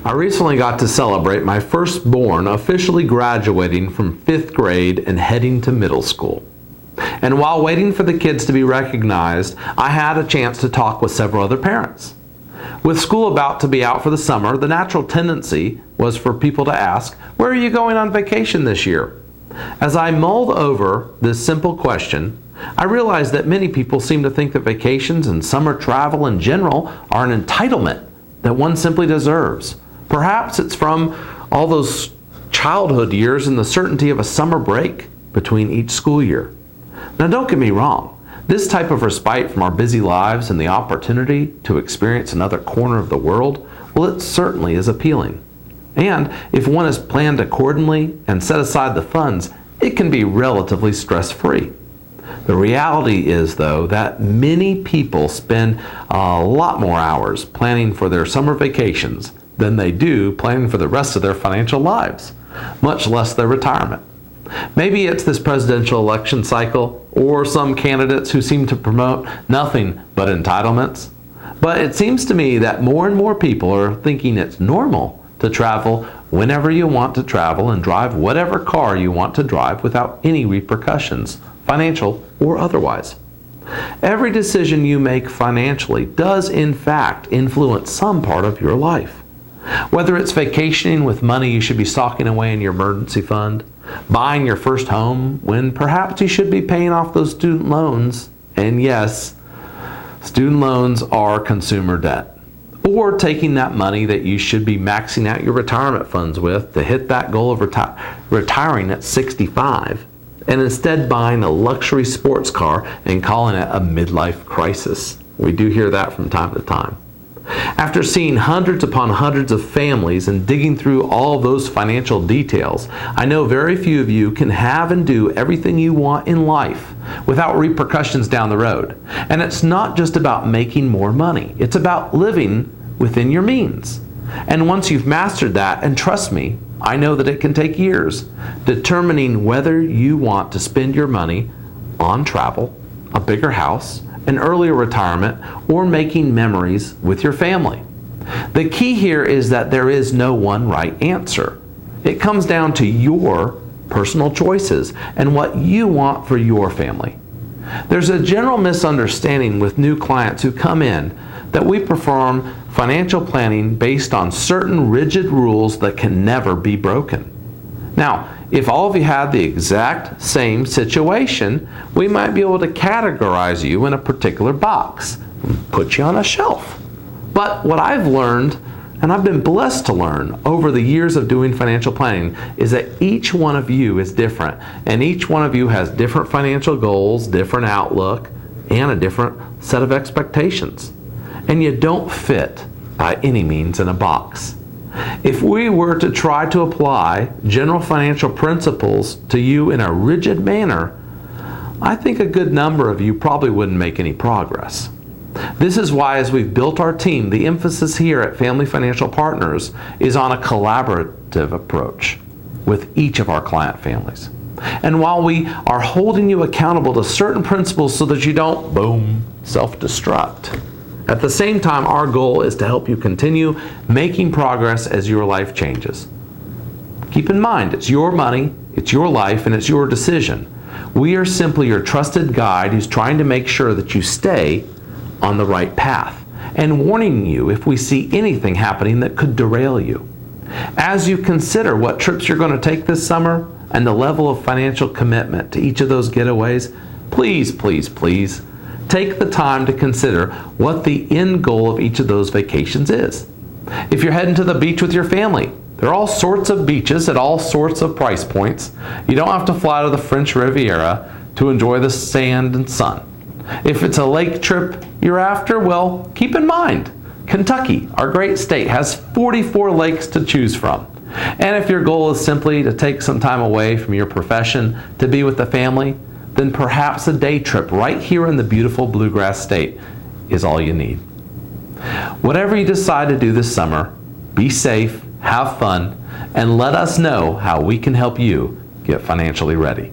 I recently got to celebrate my firstborn officially graduating from 5th grade and heading to middle school. And while waiting for the kids to be recognized, I had a chance to talk with several other parents. With school about to be out for the summer, the natural tendency was for people to ask, "Where are you going on vacation this year?" As I mulled over this simple question, I realized that many people seem to think that vacations and summer travel in general are an entitlement that one simply deserves. Perhaps it's from all those childhood years and the certainty of a summer break between each school year. Now, don't get me wrong. This type of respite from our busy lives and the opportunity to experience another corner of the world, well, it certainly is appealing. And if one is planned accordingly and set aside the funds, it can be relatively stress-free. The reality is, though, that many people spend a lot more hours planning for their summer vacations than they do planning for the rest of their financial lives, much less their retirement. Maybe it's this presidential election cycle or some candidates who seem to promote nothing but entitlements. But it seems to me that more and more people are thinking it's normal to travel whenever you want to travel and drive whatever car you want to drive without any repercussions, financial or otherwise. Every decision you make financially does in fact influence some part of your life. Whether it's vacationing with money you should be stocking away in your emergency fund, buying your first home when perhaps you should be paying off those student loans, and yes, student loans are consumer debt, or taking that money that you should be maxing out your retirement funds with to hit that goal of retiring at 65, and instead buying a luxury sports car and calling it a midlife crisis. We do hear that from time to time. After seeing hundreds upon hundreds of families and digging through all of those financial details, I know very few of you can have and do everything you want in life without repercussions down the road. And it's not just about making more money. It's about living within your means. And once you've mastered that, and trust me, I know that it can take years, determining whether you want to spend your money on travel, a bigger house, an earlier retirement, or making memories with your family. The key here is that there is no one right answer. It comes down to your personal choices and what you want for your family. There's a general misunderstanding with new clients who come in that we perform financial planning based on certain rigid rules that can never be broken. Now, if all of you had the exact same situation, we might be able to categorize you in a particular box, put you on a shelf. But what I've learned, and I've been blessed to learn over the years of doing financial planning, is that each one of you is different, and each one of you has different financial goals, different outlook, and a different set of expectations. And you don't fit by any means in a box. If we were to try to apply general financial principles to you in a rigid manner, I think a good number of you probably wouldn't make any progress. This is why, as we've built our team, the emphasis here at Family Financial Partners is on a collaborative approach with each of our client families. And while we are holding you accountable to certain principles so that you don't, boom, self-destruct, at the same time, our goal is to help you continue making progress as your life changes. Keep in mind, it's your money, it's your life, and it's your decision. We are simply your trusted guide who's trying to make sure that you stay on the right path and warning you if we see anything happening that could derail you. As you consider what trips you're going to take this summer and the level of financial commitment to each of those getaways, please, please, please, take the time to consider what the end goal of each of those vacations is. If you're heading to the beach with your family, there are all sorts of beaches at all sorts of price points. You don't have to fly to the French Riviera to enjoy the sand and sun. If it's a lake trip you're after, well, keep in mind, Kentucky, our great state, has 44 lakes to choose from. And if your goal is simply to take some time away from your profession to be with the family, then perhaps a day trip right here in the beautiful Bluegrass State is all you need. Whatever you decide to do this summer, be safe, have fun, and let us know how we can help you get financially ready.